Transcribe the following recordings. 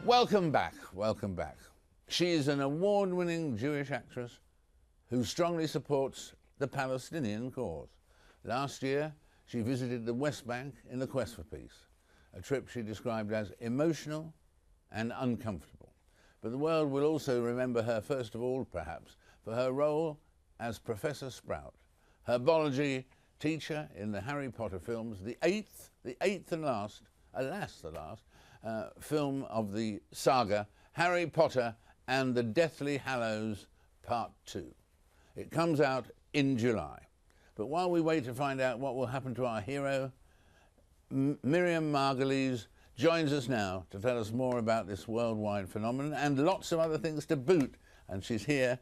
Welcome back, welcome back. She is an award-winning Jewish actress who strongly supports the Palestinian cause. Last year, she visited the West Bank in the quest for peace, a trip she described as emotional and uncomfortable. But the world will also remember her, first of all, perhaps, for her role as Professor Sprout, her biology teacher in the Harry Potter films, the eighth and last, alas, the last, film of the saga, Harry Potter and the Deathly Hallows Part 2. It comes out in July. But while we wait to find out what will happen to our hero, Miriam Margolyes joins us now to tell us more about this worldwide phenomenon and lots of other things to boot. And she's here.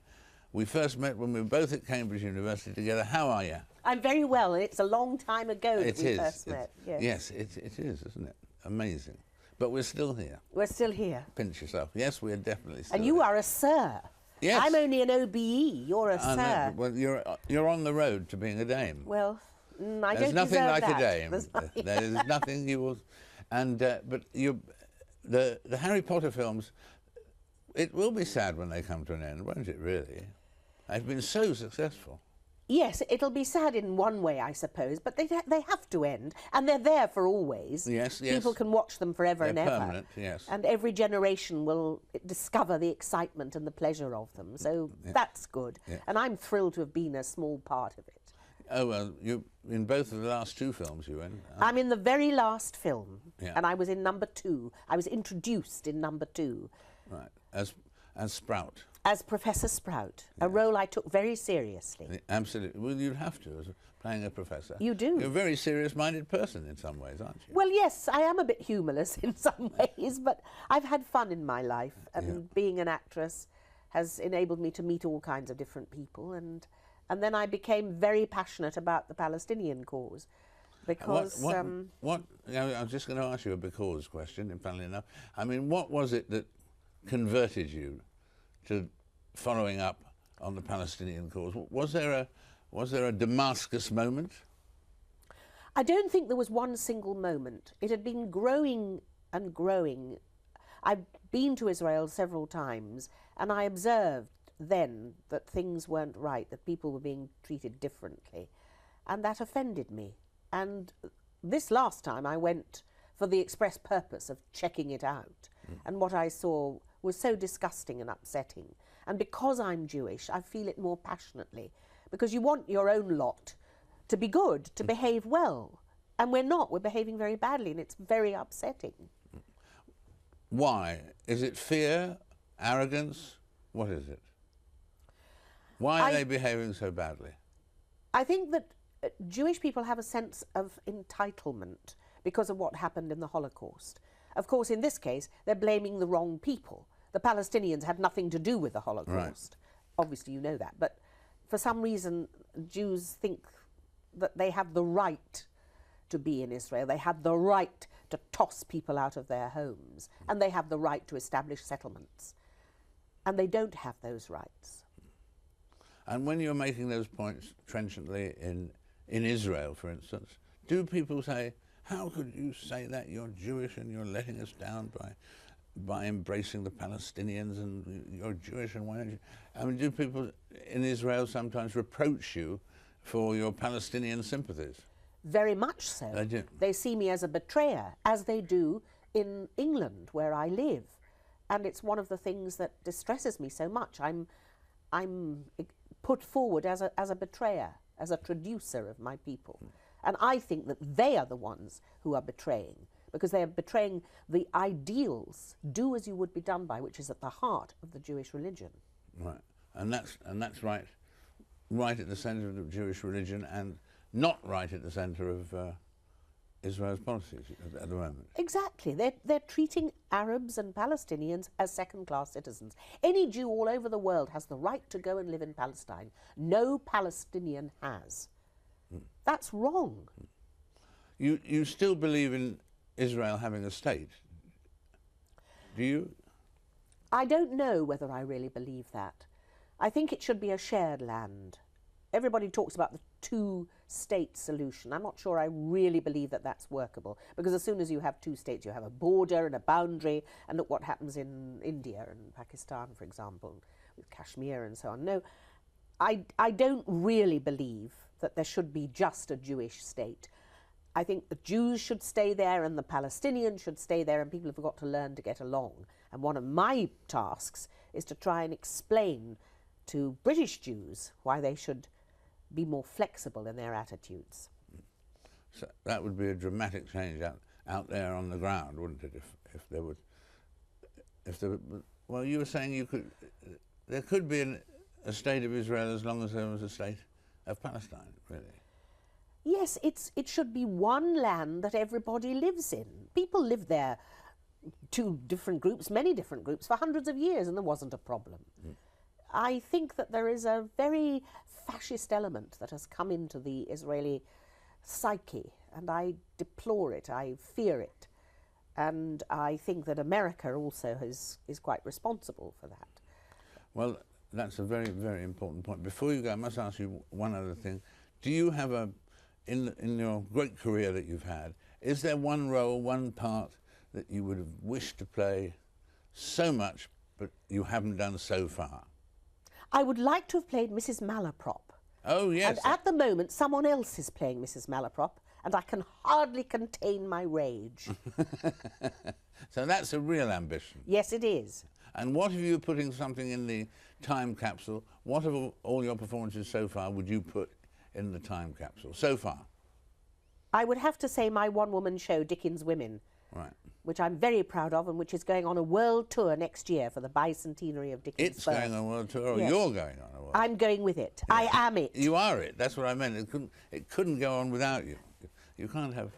We first met when we were both at Cambridge University together. How are you? I'm very well. It's a long time ago that we first met. Yes, it is, isn't it? Amazing. But we're still here. We're still here. Pinch yourself. Yes, we're definitely still And you here. are a sir. Yes. I'm only an OBE. You're a sir. No, well, you're on the road to being a dame. Well, I There's don't nothing deserve like that. a dame. There's nothing you will... And, but the Harry Potter films, it will be sad when they come to an end, won't it, really? They've been so successful. Yes, it'll be sad in one way, I suppose, but they have to end, and they're there for always. Yes, yes. People can watch them forever and ever. Permanent, yes. And every generation will discover the excitement and the pleasure of them, so that's good. Yeah. And I'm thrilled to have been a small part of it. Oh, well, you in both of the last two films you were in. I'm in the very last film, Yeah. and I was in number 2. I was introduced in number 2. Right, as Sprout. As Professor Sprout, a role I took very seriously. Absolutely. Well, you'd have to, as playing a professor. You do. You're a very serious-minded person in some ways, aren't you? Well, yes, I am a bit humorless in some ways, but I've had fun in my life, and being an actress has enabled me to meet all kinds of different people, and then I became very passionate about the Palestinian cause, because... I was just going to ask you a because question, funnily enough. I mean, what was it that converted you to following up on the Palestinian cause? Was there a Damascus moment? I don't think there was one single moment. It had been growing and growing. I've been to Israel several times, and I observed then that things weren't right, that people were being treated differently, and that offended me. And this last time I went for the express purpose of checking it out, and what I saw was so disgusting and upsetting. And because I'm Jewish, I feel it more passionately, because you want your own lot to be good, to behave well. And we're not. We're behaving very badly, and it's very upsetting. Why? Is it fear, arrogance? What is it? Why are they behaving so badly? I think that Jewish people have a sense of entitlement because of what happened in the Holocaust. Of course, in this case, they're blaming the wrong people. The Palestinians had nothing to do with the Holocaust. Right. Obviously, you know that. But for some reason, Jews think that they have the right to be in Israel. They have the right to toss people out of their homes. And they have the right to establish settlements. And they don't have those rights. And when you're making those points trenchantly in Israel, for instance, do people say, how could you say that? You're Jewish and you're letting us down by embracing the Palestinians, and you're Jewish and why don't you? I mean, do people in Israel sometimes reproach you for your Palestinian sympathies? Very much so. They do. They see me as a betrayer, as they do in England, where I live. And it's one of the things that distresses me so much. I'm put forward as a betrayer, as a traducer of my people. And I think that they are the ones who are betraying, because they are betraying the ideals, do as you would be done by, which is at the heart of the Jewish religion. Right, and that's right at the centre of the Jewish religion, and not right at the centre of Israel's policies at the moment. Exactly. They're treating Arabs and Palestinians as second-class citizens. Any Jew all over the world has the right to go and live in Palestine. No Palestinian has. That's wrong. You still believe in Israel having a state? Do you? I don't know whether I really believe that. I think it should be a shared land. Everybody talks about the two-state solution. I'm not sure I really believe that that's workable, because as soon as you have two states, you have a border and a boundary, and look what happens in India and Pakistan, for example, with Kashmir and so on. No, I don't really believe that there should be just a Jewish state. I think the Jews should stay there and the Palestinians should stay there, and people have got to learn to get along. And one of my tasks is to try and explain to British Jews why they should be more flexible in their attitudes. So that would be a dramatic change out there on the ground, wouldn't it? If there would, well, you were saying there could be a state of Israel as long as there was a state of Palestine, really. Yes, it should be one land that everybody lives in. People live there, two different groups, many different groups, for hundreds of years, and there wasn't a problem. I think that there is a very fascist element that has come into the Israeli psyche, and I deplore it, I fear it. And I think that America also is quite responsible for that. Well, that's a very, very important point. Before you go, I must ask you one other thing. Do you have in your great career that you've had, is there one role, one part that you would have wished to play so much, but you haven't done so far? I would like to have played Mrs. Malaprop. Oh, yes. And at the moment, someone else is playing Mrs. Malaprop, and I can hardly contain my rage. So that's a real ambition. Yes, it is. And what if you were putting something in the time capsule? What of all your performances so far would you put in the time capsule so far? I would have to say my one-woman show, Dickens Women, right, which I'm very proud of, and which is going on a world tour next year for the bicentenary of Dickens' It's birth. going on a world tour, or Yes. you're going on a world tour? I'm going with it. Yeah. I am it. You are it. That's what I meant. It couldn't go on without you. You can't have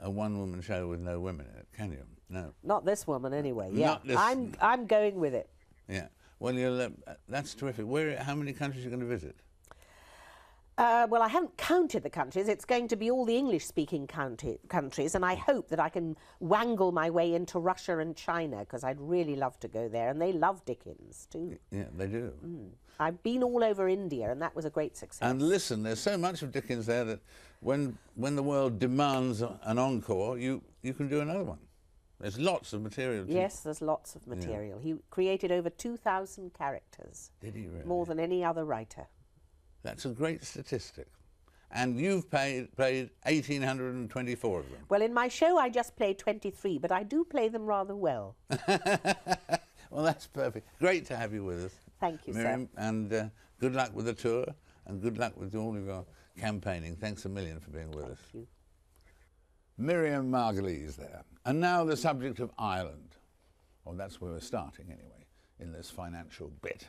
a one-woman show with no women in it, can you? No. Not this woman, anyway. Yeah, Not this. I'm going with it. Yeah. Well, that's terrific. How many countries are you going to visit? Well, I haven't counted the countries. It's going to be all the English-speaking countries, and I hope that I can wangle my way into Russia and China, because I'd really love to go there, and they love Dickens too. Yeah, they do. I've been all over India, and that was a great success. And listen, there's so much of Dickens there that when the world demands an encore, you can do another one. There's lots of material. Yes, there's lots of material. Yeah. He created over 2,000 characters. Did he really? More than any other writer. That's a great statistic. And you've played 1,824 of them. Well, in my show I just played 23, but I do play them rather well. Well, that's perfect. Great to have you with us. Thank you, Miriam, sir. and good luck with the tour, and good luck with all of your campaigning. Thanks a million for being with us. Thank you. Miriam Margolyes there. And now the subject of Ireland. Well, that's where we're starting anyway, in this financial bit.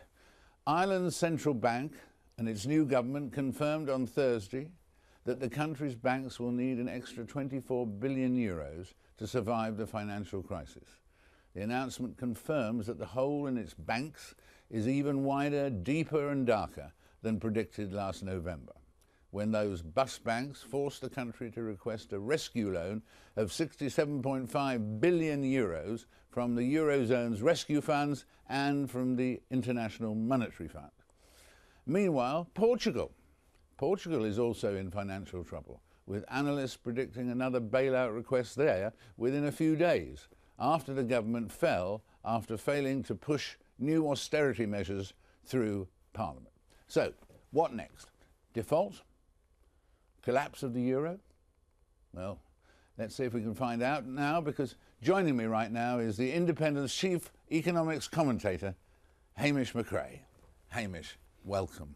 Ireland's central bank and its new government confirmed on Thursday that the country's banks will need an extra 24 billion euros to survive the financial crisis. The announcement confirms that the hole in its banks is even wider, deeper and darker than predicted last November, when those bust banks forced the country to request a rescue loan of 67.5 billion euros from the Eurozone's rescue funds and from the International Monetary Fund. Meanwhile, Portugal is also in financial trouble, with analysts predicting another bailout request there within a few days, after the government fell after failing to push new austerity measures through Parliament. So, what next? Default? Collapse of the euro? Well, let's see if we can find out now, because joining me right now is the Independent's chief economics commentator, Hamish McRae. Hamish, welcome.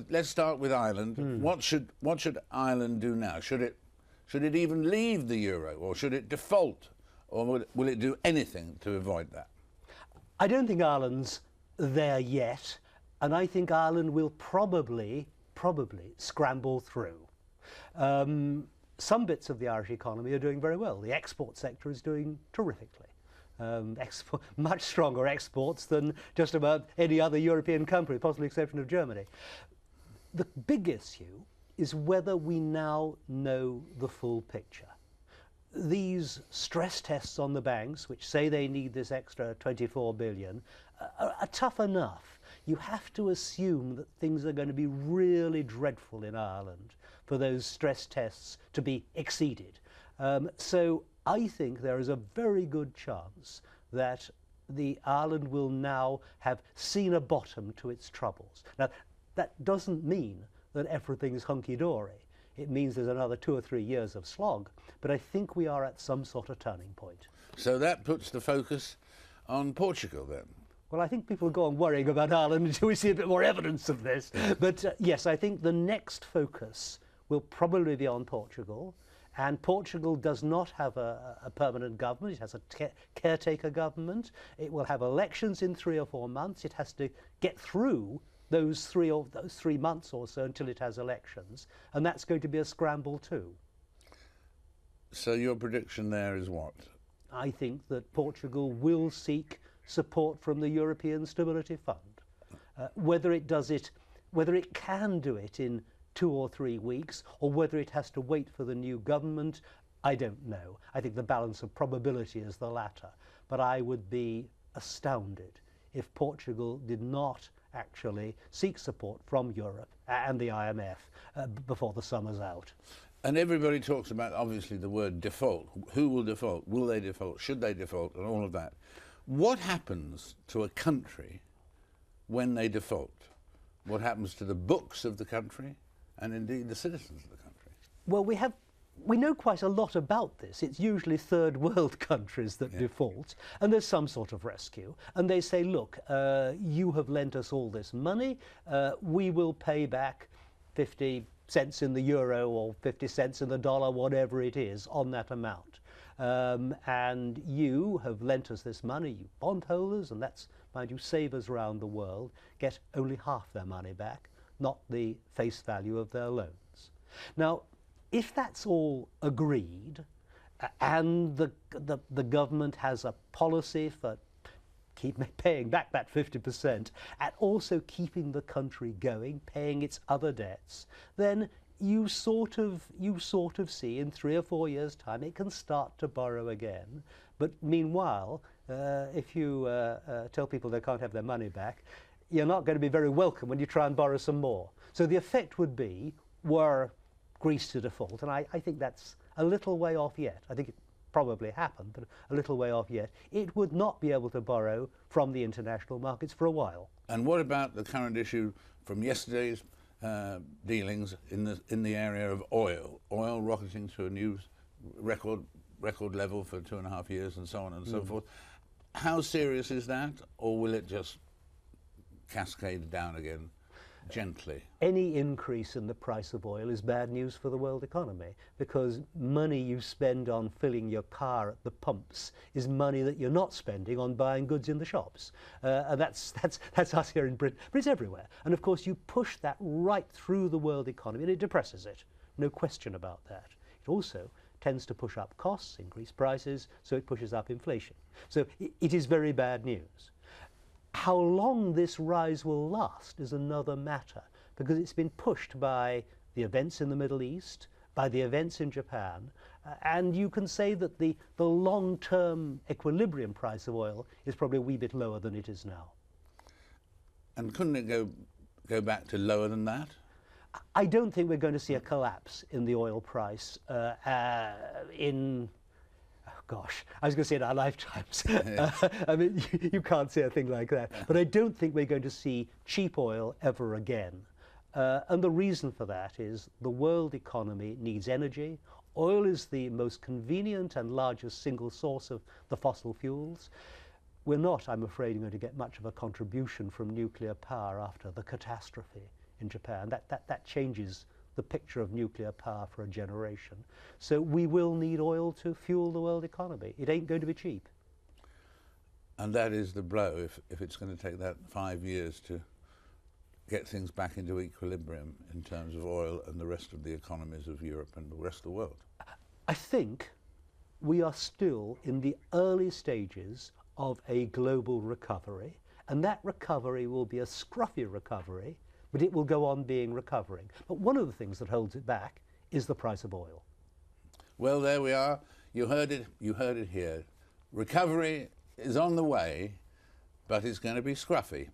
Let's start with Ireland. What should Ireland do now? Should it even leave the euro, or should it default, or will it do anything to avoid that? I don't think Ireland's there yet, and I think Ireland will probably scramble through. Some bits of the Irish economy are doing very well. The export sector is doing terrifically. Much stronger exports than just about any other European country, possibly exception of Germany. The big issue is whether we now know the full picture. These stress tests on the banks, which say they need this extra 24 billion, are tough enough. you have to assume that things are going to be really dreadful in Ireland for those stress tests to be exceeded. So I think there is a very good chance that the Ireland will now have seen a bottom to its troubles. Now, that doesn't mean that everything is hunky-dory. It means there's another 2 or 3 years of slog, but I think we are at some sort of turning point. So that puts the focus on Portugal then? Well, I think people go on worrying about Ireland until we see a bit more evidence of this. But yes, I think the next focus will probably be on Portugal. And Portugal does not have a permanent government. It has a caretaker government. It will have elections in 3 or 4 months. It has to get through those 3 months or so until it has elections. And that's going to be a scramble too. So your prediction there is what? I think that Portugal will seek support from the European Stability Fund. Whether it can do it in 2 or 3 weeks, or whether it has to wait for the new government, I don't know. I think the balance of probability is the latter. But I would be astounded if Portugal did not actually seek support from Europe and the IMF before the summer's out. And everybody talks about, obviously, the word default. Who will default? Will they default? Should they default? And all of that. What happens to a country when they default? What happens to the books of the country and indeed the citizens of the country? Well, we know quite a lot about this. It's usually third world countries that default, and there's some sort of rescue. And they say, look, you have lent us all this money, we will pay back 50 cents in the euro or 50 cents in the dollar, whatever it is, on that amount. And you have lent us this money, you bondholders, and that's, mind you, savers around the world, get only half their money back, not the face value of their loans. Now, if that's all agreed, and the government has a policy for paying back that 50%, and also keeping the country going, paying its other debts, then you sort of see in 3 or 4 years' time it can start to borrow again. But meanwhile, if you tell people they can't have their money back, you're not going to be very welcome when you try and borrow some more. So the effect would be, were Greece to default, and I think that's a little way off yet. I think it probably happened, but a little way off yet. It would not be able to borrow from the international markets for a while. And what about the current issue from yesterday's dealings in the area of oil? Oil rocketing to a new record level for 2.5 years and so on and so forth. How serious is that, or will it just cascade down again gently? Any increase in the price of oil is bad news for the world economy, because money you spend on filling your car at the pumps is money that you're not spending on buying goods in the shops. And that's us here in Britain, but it's everywhere. And of course you push that right through the world economy and it depresses it. No question about that. It also tends to push up costs, increase prices, so it pushes up inflation. So it is very bad news. How long this rise will last is another matter, because it's been pushed by the events in the Middle East, by the events in Japan, and you can say that the long-term equilibrium price of oil is probably a wee bit lower than it is now. And couldn't it go back to lower than that? I don't think we're going to see a collapse in the oil price in... Gosh, I was going to say in our lifetimes. I mean, you can't say a thing like that. But I don't think we're going to see cheap oil ever again. And the reason for that is the world economy needs energy. Oil is the most convenient and largest single source of the fossil fuels. We're not, I'm afraid, going to get much of a contribution from nuclear power after the catastrophe in Japan. That changes the picture of nuclear power for a generation. So we will need oil to fuel the world economy. It ain't going to be cheap. And that is the blow, if it's going to take that 5 years to get things back into equilibrium in terms of oil and the rest of the economies of Europe and the rest of the world. I think we are still in the early stages of a global recovery, and that recovery will be a scruffy recovery, but it will go on being recovering. But one of the things that holds it back is the price of oil. Well, there we are. You heard it here. Recovery is on the way, but it's going to be scruffy.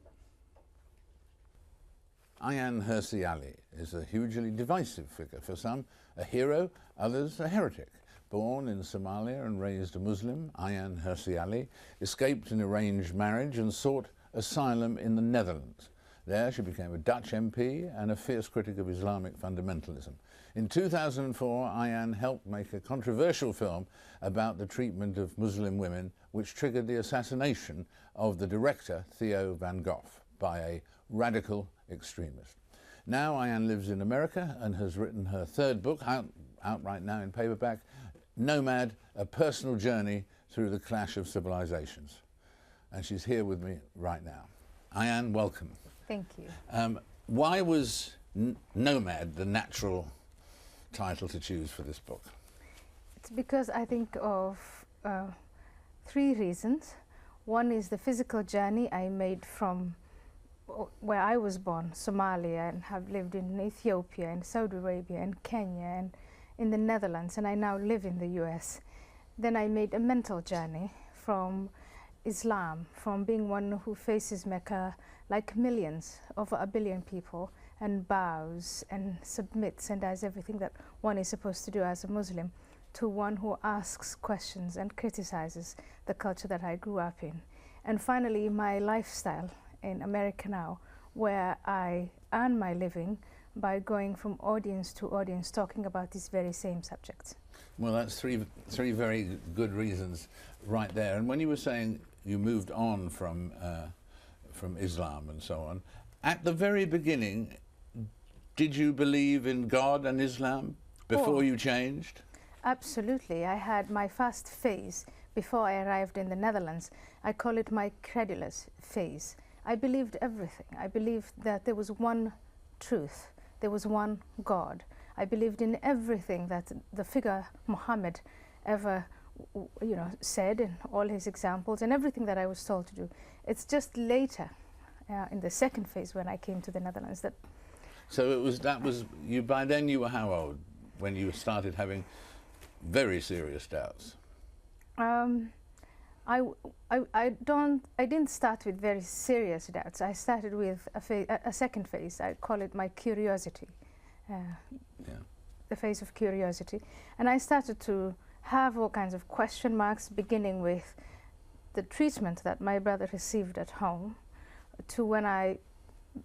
Ayaan Hirsi Ali is a hugely divisive figure. For some, a hero, others a heretic. Born in Somalia and raised a Muslim, Ayaan Hirsi Ali escaped an arranged marriage and sought asylum in the Netherlands. There she became a Dutch MP and a fierce critic of Islamic fundamentalism. In 2004, Ayaan helped make a controversial film about the treatment of Muslim women, which triggered the assassination of the director Theo van Gogh by a radical extremist. Now Ayaan lives in America and has written her third book, out right now in paperback, Nomad, a personal journey through the clash of civilizations. And she's here with me right now. Ayaan, welcome. Thank you. Why was Nomad the natural title to choose for this book? It's because I think of three reasons. One is the physical journey I made from where I was born, Somalia, and have lived in Ethiopia and Saudi Arabia and Kenya and in the Netherlands, and I now live in the US. Then I made a mental journey from Islam, from being one who faces Mecca like millions, over 1 billion people, and bows and submits and does everything that one is supposed to do as a Muslim, to one who asks questions and criticizes the culture that I grew up in. And finally, my lifestyle in America now, where I earn my living by going from audience to audience talking about these very same subjects. Well, that's three very good reasons right there. And when you were saying you moved on from Islam and so on, at the very beginning, did you believe in God and Islam before you changed? Absolutely. I had my first phase before I arrived in the Netherlands. I call it my credulous phase. I believed everything. I believed that there was one truth. There was one God. I believed in everything that the figure Muhammad ever said in all his examples and everything that I was told to do. It's just later, in the second phase when I came to the Netherlands, that... So by then you were how old when you started having very serious doubts? I didn't start with very serious doubts. I started with a second phase. I call it my curiosity, the phase of curiosity. And I started to have all kinds of question marks, beginning with the treatment that my brother received at home, to when I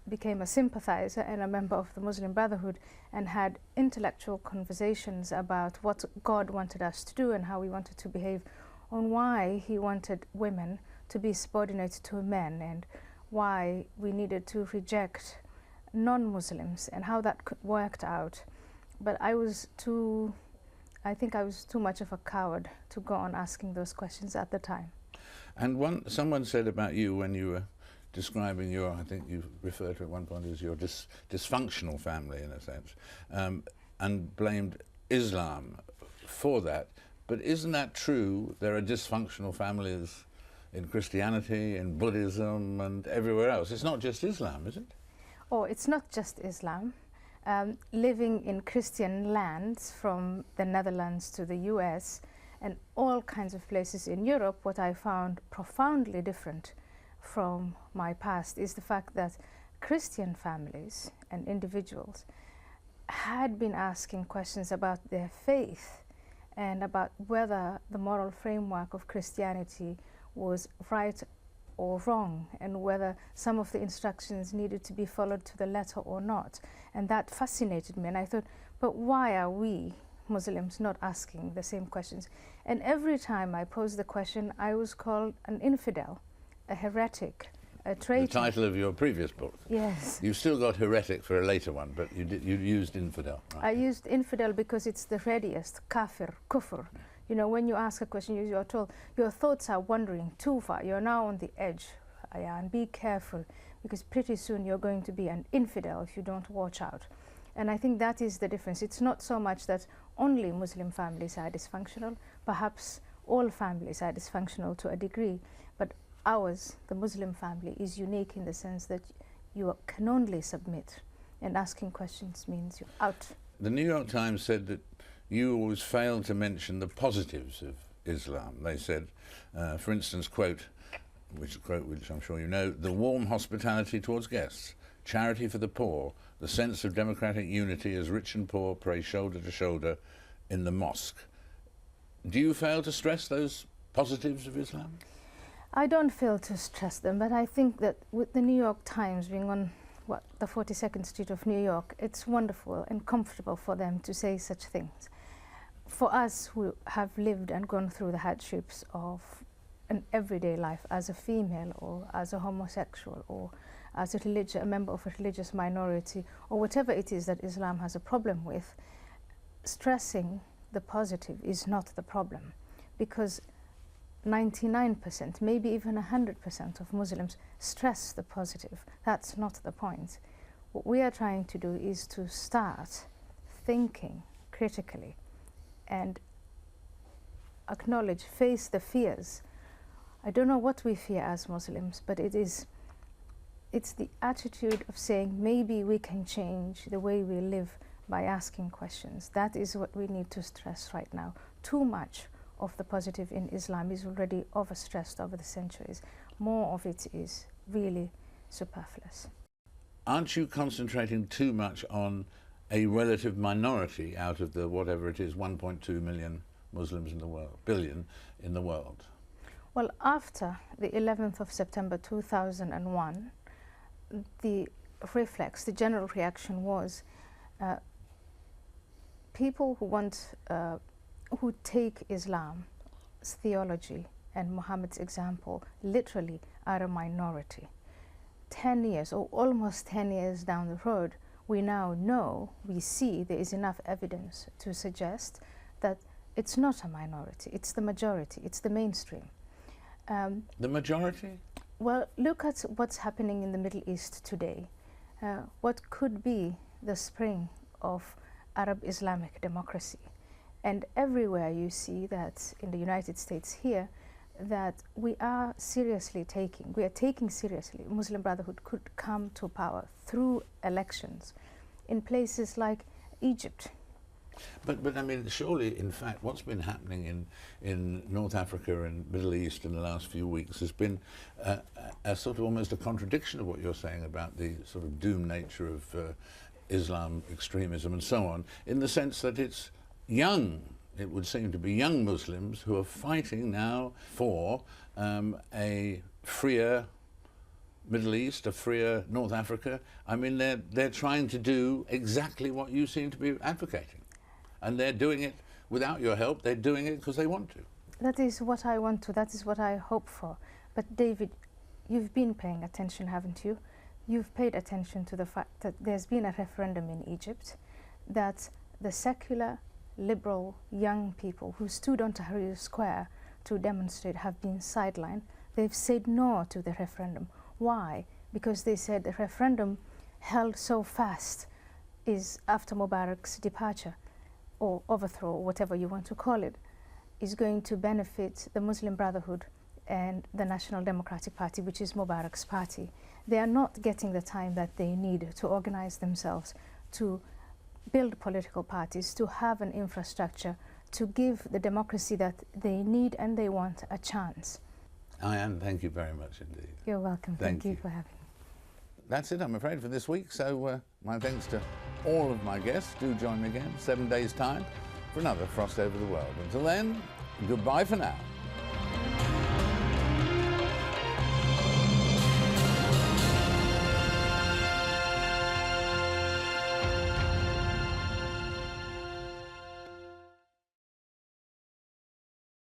became a sympathizer and a member of the Muslim Brotherhood and had intellectual conversations about what God wanted us to do and how we wanted to behave, on why he wanted women to be subordinate to men and why we needed to reject non-Muslims and how that worked out. But I think I was too much of a coward to go on asking those questions at the time. And someone said about you when you were describing your, I think you referred to at one point as your dysfunctional family in a sense, and blamed Islam for that. But isn't that true? There are dysfunctional families in Christianity, in Buddhism, and everywhere else. It's not just Islam, is it? Oh, it's not just Islam. Living in Christian lands, from the Netherlands to the US and all kinds of places in Europe, what I found profoundly different from my past is the fact that Christian families and individuals had been asking questions about their faith and about whether the moral framework of Christianity was right or wrong, and whether some of the instructions needed to be followed to the letter or not. And that fascinated me, and I thought, but why are we Muslims not asking the same questions? And every time I posed the question, I was called an infidel, a heretic, a traitor. The title of your previous book. Yes. You've still got heretic for a later one, but you used infidel. Right. I used infidel because it's the readiest, kafir, kufr. You know, when you ask a question, you are told your thoughts are wandering too far. You're now on the edge. Ayaan, be careful, because pretty soon you're going to be an infidel if you don't watch out. And I think that is the difference. It's not so much that only Muslim families are dysfunctional. Perhaps all families are dysfunctional to a degree, but ours, the Muslim family, is unique in the sense that you can only submit, and asking questions means you're out. The New York Times said that you always failed to mention the positives of Islam. They said, for instance, which I'm sure you know, the warm hospitality towards guests, charity for the poor, the sense of democratic unity as rich and poor pray shoulder to shoulder in the mosque. Do you fail to stress those positives of Islam? I don't fail to stress them, but I think that with the New York Times being on the 42nd Street of New York, it's wonderful and comfortable for them to say such things. For us who have lived and gone through the hardships of an everyday life as a female or as a homosexual or as a member of a religious minority or whatever it is that Islam has a problem with, stressing the positive is not the problem, because 99%, maybe even 100% of Muslims stress the positive. That's not the point. What we are trying to do is to start thinking critically and acknowledge, face the fears. I don't know what we fear as Muslims, but it's the attitude of saying maybe we can change the way we live by asking questions. That is what we need to stress right now. Too much of the positive in Islam is already overstressed over the centuries. More of it is really superfluous. Aren't you concentrating too much on a relative minority out of the, whatever it is, 1.2 million Muslims in the world, billion in the world? Well, after the 11th of September 2001, the reflex, the general reaction was people who take Islam's theology and Muhammad's example literally are a minority. 10 years or almost 10 years down the road, we now know, we see there is enough evidence to suggest that it's not a minority, it's the majority, it's the mainstream. The majority? Well, look at what's happening in the Middle East today. What could be the spring of Arab Islamic democracy. And everywhere you see that in the United States here, that we are taking seriously, Muslim Brotherhood could come to power through elections in places like Egypt. But I mean, surely, in fact, what's been happening in North Africa and Middle East in the last few weeks has been a sort of almost a contradiction of what you're saying about the sort of doomed nature of Islam extremism and so on, in the sense that it's young, it would seem to be young Muslims who are fighting now for a freer Middle East, a freer North Africa. I mean, they're trying to do exactly what you seem to be advocating. And they're doing it without your help. They're doing it because they want to. That is what I want to. That is what I hope for. But David, you've been paying attention, haven't you? You've paid attention to the fact that there's been a referendum in Egypt, that the secular, liberal, young people who stood on Tahrir Square to demonstrate have been sidelined. They've said no to the referendum. Why? Because they said the referendum held so fast is after Mubarak's departure or overthrow, whatever you want to call it, is going to benefit the Muslim Brotherhood and the National Democratic Party, which is Mubarak's party. They are not getting the time that they need to organize themselves, to build political parties, to have an infrastructure, to give the democracy that they need and they want a chance. Ayaan, thank you very much indeed. You're welcome. Thank you for having me. That's it, I'm afraid, for this week. So my thanks to all of my guests. Do join me again, 7 days' time, for another Frost Over the World. Until then, goodbye for now.